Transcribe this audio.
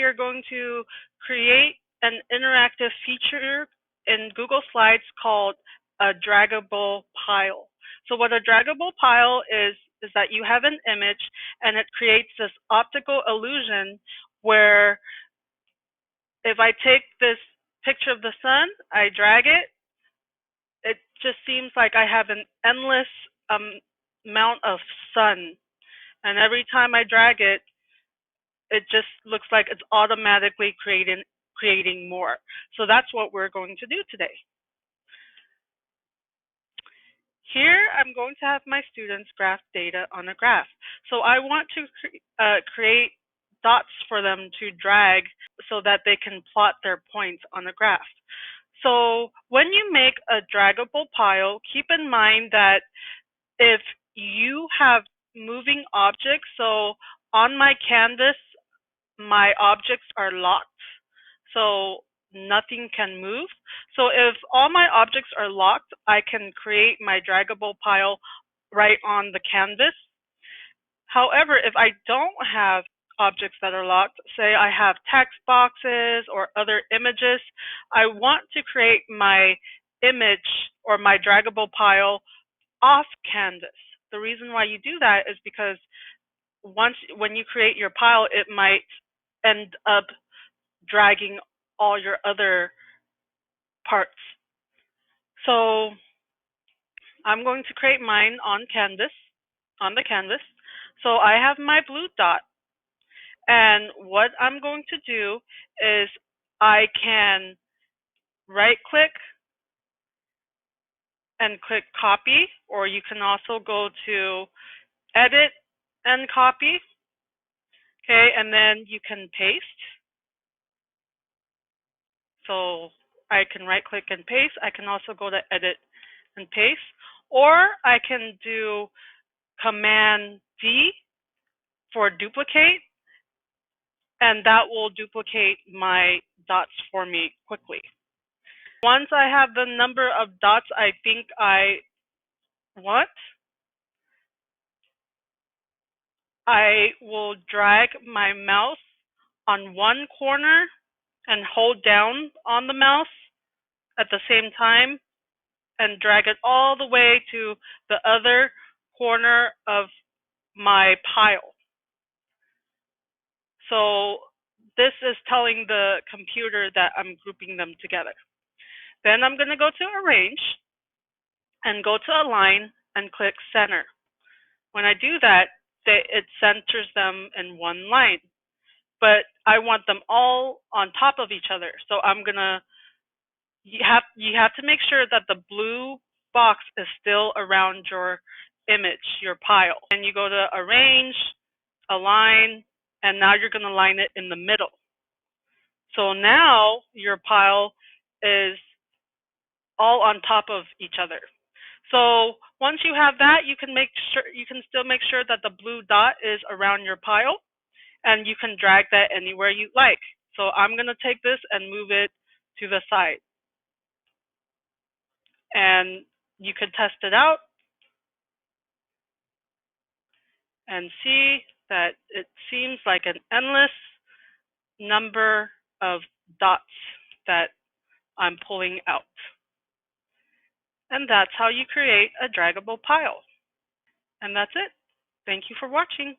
are going to create an interactive feature in Google Slides called a draggable pile. So what a draggable pile is that you have an image and it creates this optical illusion where if I take this picture of the sun, I drag it, it just seems like I have an endless amount of sun. And every time I drag it, it just looks like it's automatically creating more. So that's what we're going to do today. Here, I'm going to have my students graph data on a graph. So I want to create dots for them to drag so that they can plot their points on a graph. So when you make a draggable pile, keep in mind that if you have moving objects, so on my canvas, my objects are locked, so nothing can move. So if all my objects are locked, I can create my draggable pile right on the canvas. However, if I don't have objects that are locked, say I have text boxes or other images, I want to create my image or my draggable pile off canvas. The reason why you do that is because when you create your pile, it might end up dragging all your other parts. So I'm going to create mine on the canvas. So I have my blue dot. And what I'm going to do is I can right click and click copy, or you can also go to edit and copy. Okay, and then you can paste. So I can right click and paste. I can also go to edit and paste, or I can do Command D for duplicate, and that will duplicate my dots for me quickly. Once I have the number of dots I think I want, I will drag my mouse on one corner and hold down on the mouse at the same time and drag it all the way to the other corner of my pile. So this is telling the computer that I'm grouping them together. Then I'm going to go to Arrange and go to Align and click Center. When I do that, it centers them in one line. But I want them all on top of each other. So you have to make sure that the blue box is still around your image, your pile. And you go to Arrange, Align, and now you're going to line it in the middle. So now your pile is all on top of each other. So once you have that, you can still make sure that the blue dot is around your pile, and you can drag that anywhere you like. So I'm going to take this and move it to the side. And you can test it out and see that it seems like an endless number of dots that I'm pulling out. And that's how you create a draggable pile. And that's it. Thank you for watching.